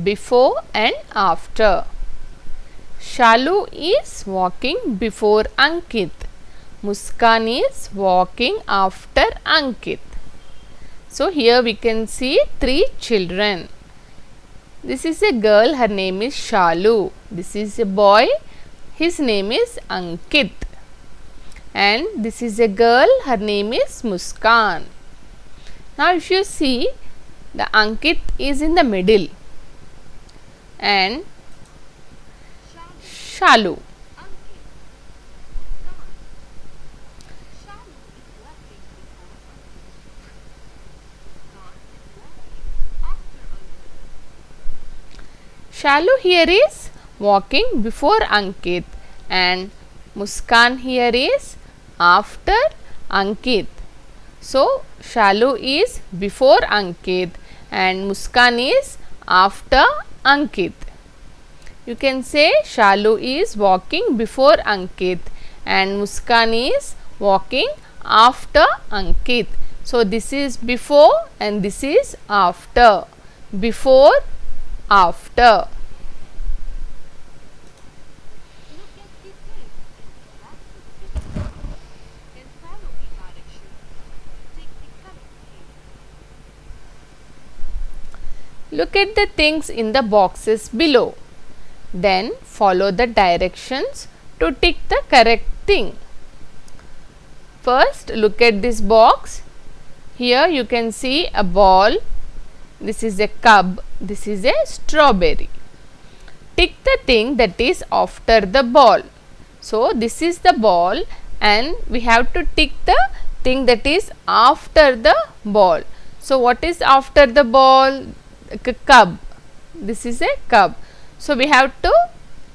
before and after. Shalu is walking before Ankit. Muskan is walking after Ankit. So here we can see three children. This is a girl, her name is Shalu. This is a boy, his name is Ankit. And this is a girl, her name is Muskan. Now if you see, the Ankit is in the middle and Shalu. Shalu here is walking before Ankit and Muskan here is after Ankit. So, Shalu is before Ankit and Muskan is after Ankit. You can say Shalu is walking before Ankit and Muskan is walking after Ankit. So, this is before and this is after. Before, after. Look at the things in the boxes below. Then follow the directions to tick the correct thing. First, look at this box. Here you can see a ball. This is a cub. This is a strawberry. Tick the thing that is after the ball. So, this is the ball and we have to tick the thing that is after the ball. So, what is after the ball? Cub. This is a cub. So, we have to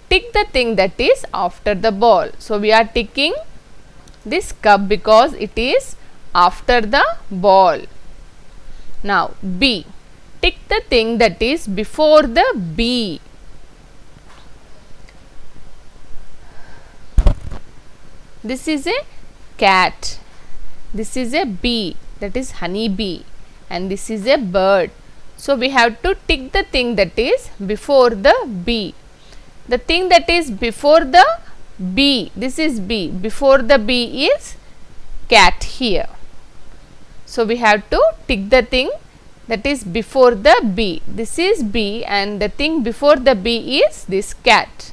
tick the thing that is after the ball. So, we are ticking this cub because it is after the ball. Now, B. Tick the thing that is before the bee. This is a cat. This is a bee, that is honey bee, and this is a bird. So, we have to tick the thing that is before the bee. The thing that is before the bee, this is bee, before the bee is cat here. So, we have to tick the thing that is before the bee. This is bee and the thing before the bee is this cat.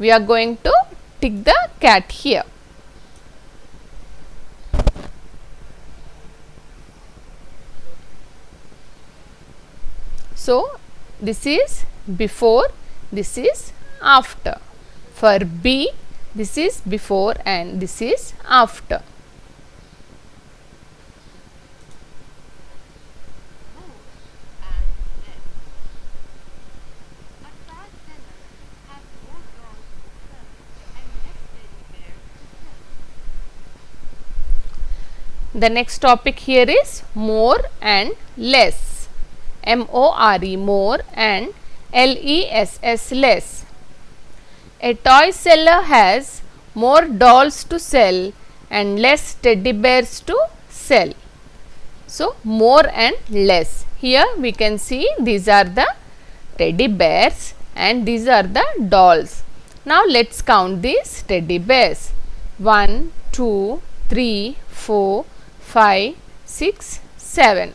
We are going to tick the cat here. So, this is before, this is after. For B, this is before and this is after. The next topic here is more and less. M-O-R-E, more, and L-E-S-S, less. A toy seller has more dolls to sell and less teddy bears to sell. So, more and less. Here we can see these are the teddy bears and these are the dolls. Now, let us count these teddy bears. 1, 2, 3, 4, 5, 6, 7.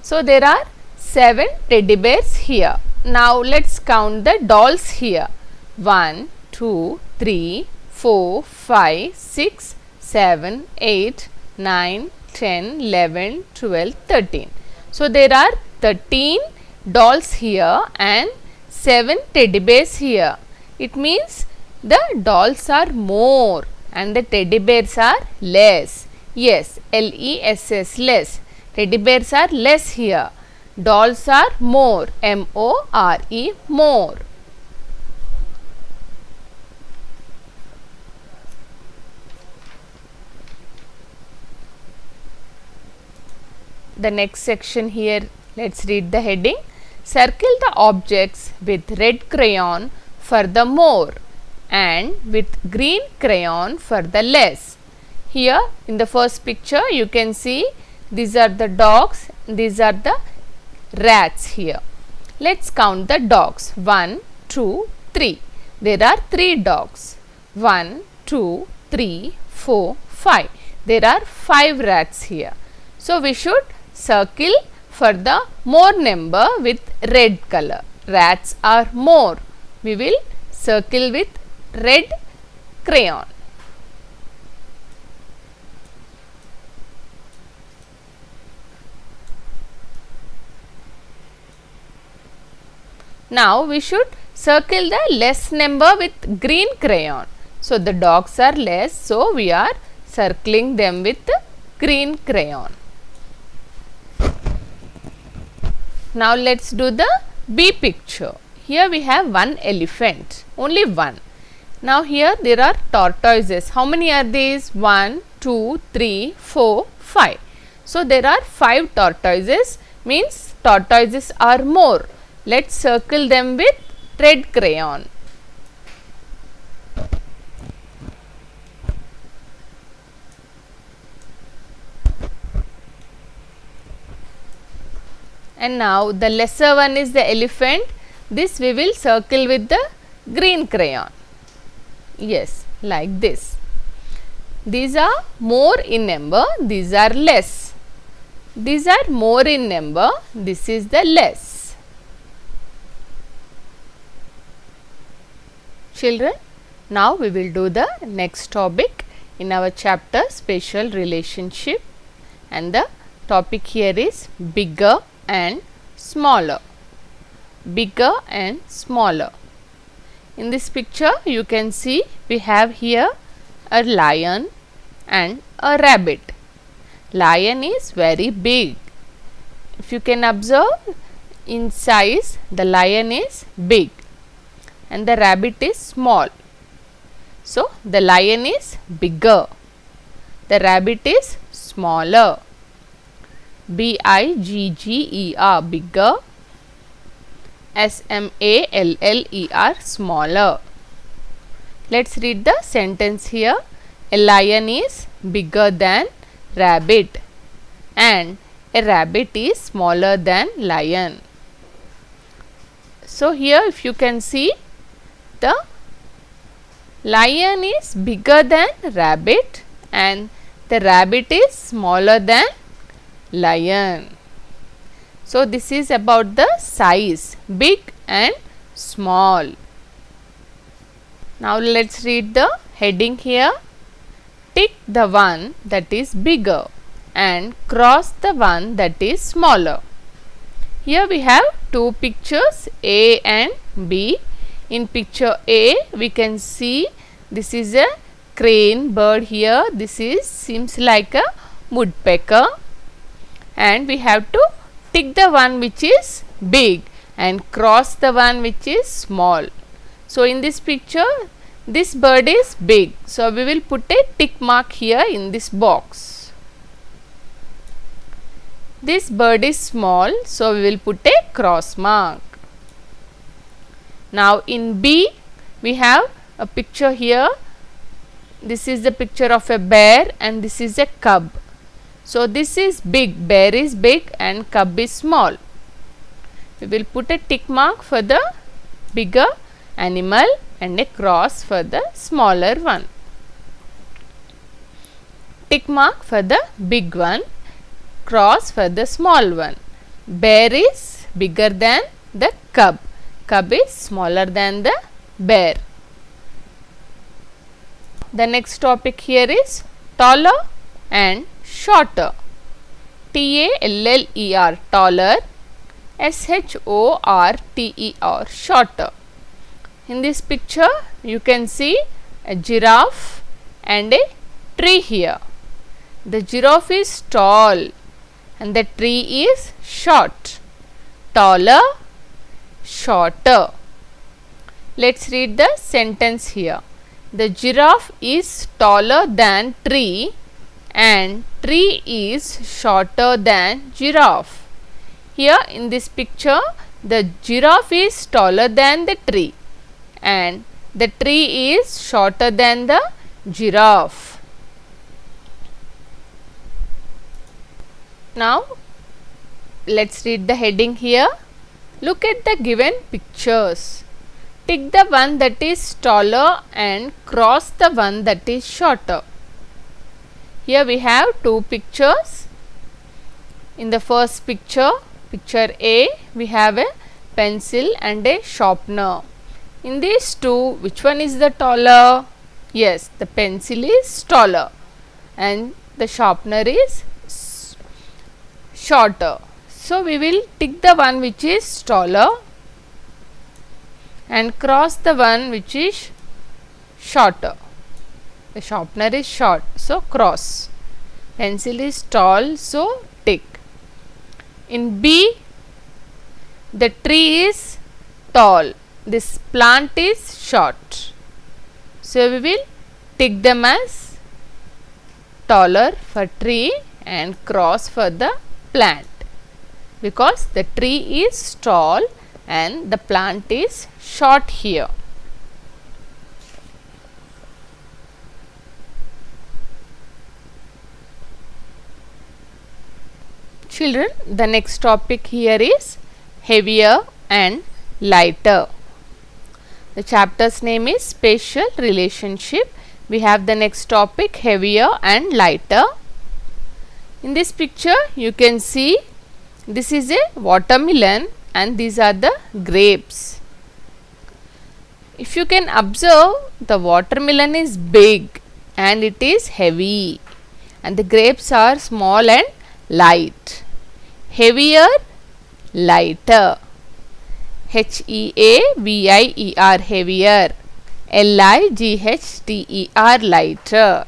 So, there are 7 teddy bears here. Now, let us count the dolls here. 1, 2, 3, 4, 5, 6, 7, 8, 9, 10, 11, 12, 13. So, there are 13 dolls here and 7 teddy bears here. It means the dolls are more and the teddy bears are less. Yes, L-E-S-S, less. Teddy bears are less here. Dolls are more, M-O-R-E, more. The next section here, let's read the heading. Circle the objects with red crayon for the more and with green crayon for the less. Here in the first picture you can see these are the dogs, these are the rats here. Let's count the dogs. 1, 2, 3. There are 3 dogs. 1, 2, 3, 4, 5. There are 5 rats here. So we should circle for the more number with red color. Rats are more. We will circle with red crayon. Now we should circle the less number with green crayon. So the dogs are less, so we are circling them with green crayon. Now let's do the B picture. Here we have one elephant, only one. Now here there are tortoises. How many are these? 1, 2, 3, 4, 5. So there are 5 tortoises, means tortoises are more. Let's circle them with red crayon. And now the lesser one is the elephant. This we will circle with the green crayon. Yes, like this. These are more in number, these are less. These are more in number, this is the less. Children, now we will do the next topic in our chapter spatial relationship, and the topic here is bigger and smaller. Bigger and smaller. In this picture you can see we have here a lion and a rabbit. Lion is very big. If you can observe, in size the lion is big and the rabbit is small. So the lion is bigger, the rabbit is smaller. B-I-G-G-E-R, bigger. S-M-A-L-L-E-R, smaller. Let's read the sentence here. A lion is bigger than rabbit and a rabbit is smaller than lion. So here if you can see, the lion is bigger than rabbit and the rabbit is smaller than lion. So this is about the size, big and small. Now let's read the heading here. Tick the one that is bigger and cross the one that is smaller. Here we have two pictures, A and B. In picture A we can see this is a crane bird here. This seems like a woodpecker, and we have to tick the one which is big and cross the one which is small. So in this picture this bird is big, so we will put a tick mark here in this box. This bird is small, so we will put a cross mark. Now in B we have a picture here. This is the picture of a bear and this is a cub. So this is big, bear is big and cub is small. We will put a tick mark for the bigger animal and a cross for the smaller one. Tick mark for the big one, cross for the small one. Bear is bigger than the cub. Cub is smaller than the bear. The next topic here is taller and shorter. T-A-L-L-E-R, taller. S-H-O-R-T-E-R, shorter. In this picture you can see a giraffe and a tree here. The giraffe is tall and the tree is short. Taller, shorter. Let's read the sentence here. The giraffe is taller than tree and tree is shorter than giraffe. Here in this picture the giraffe is taller than the tree and the tree is shorter than the giraffe. Now let's read the heading here. Look at the given pictures. Tick the one that is taller and cross the one that is shorter. Here we have two pictures. In the first picture, picture A, we have a pencil and a sharpener. In these two, which one is the taller? Yes, the pencil is taller and the sharpener is shorter. So we will tick the one which is taller and cross the one which is shorter. The sharpener is short, so cross. Pencil is tall, so tick. In B, the tree is tall. This plant is short. So we will tick them as taller for tree and cross for the plant, because the tree is tall and the plant is short here. Children, the next topic here is heavier and lighter. The chapter's name is spatial relationship. We have the next topic, heavier and lighter. In this picture, you can see this is a watermelon and these are the grapes. If you can observe, the watermelon is big and it is heavy, and the grapes are small and light. Heavier, lighter. H-E-A-V-I-E-R, heavier. L-I-G-H-T-E-R, lighter.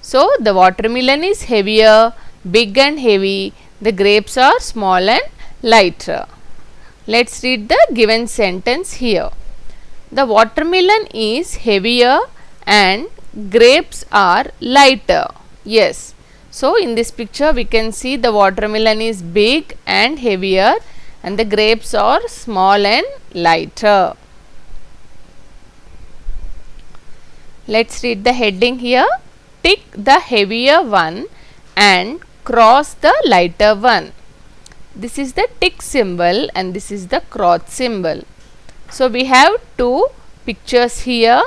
So the watermelon is heavier, big and heavy. The grapes are small and lighter. Let's read the given sentence here. The watermelon is heavier and grapes are lighter. Yes. So in this picture we can see the watermelon is big and heavier and the grapes are small and lighter. Let's read the heading here. Tick the heavier one and cross the lighter one. This is the tick symbol and this is the cross symbol. So we have two pictures here.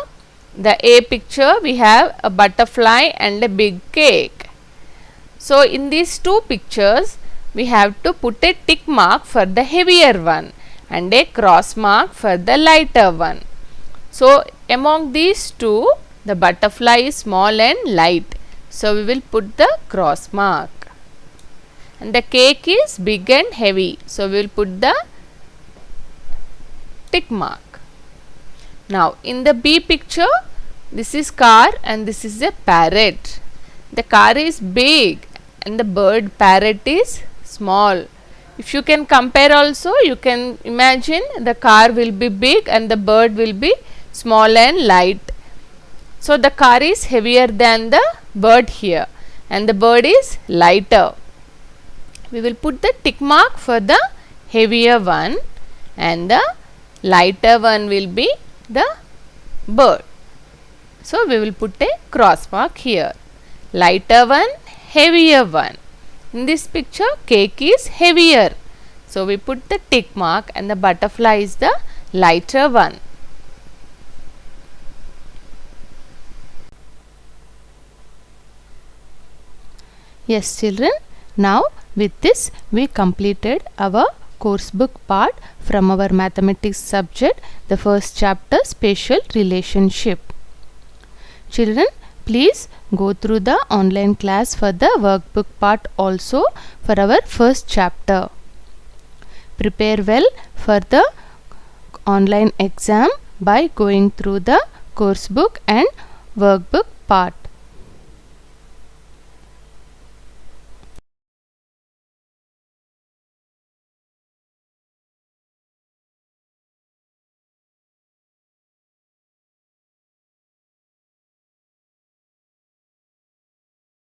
The A picture, we have a butterfly and a big cake. So in these two pictures, we have to put a tick mark for the heavier one and a cross mark for the lighter one. So among these two, the butterfly is small and light. So we will put the cross mark. And the cake is big and heavy. So we will put the tick mark. Now in the B picture, this is car and this is a parrot. The car is big and the bird parrot is small. If you can compare also, you can imagine the car will be big and the bird will be small and light. So the car is heavier than the bird here and the bird is lighter. We will put the tick mark for the heavier one and the lighter one will be the bird. So we will put a cross mark here. Lighter one, heavier one. In this picture, cake is heavier. So we put the tick mark and the butterfly is the lighter one. Yes children, now with this we completed our course book part from our mathematics subject, the first chapter, spatial relationship. Children, please go through the online class for the workbook part also for our first chapter. Prepare well for the online exam by going through the course book and workbook part.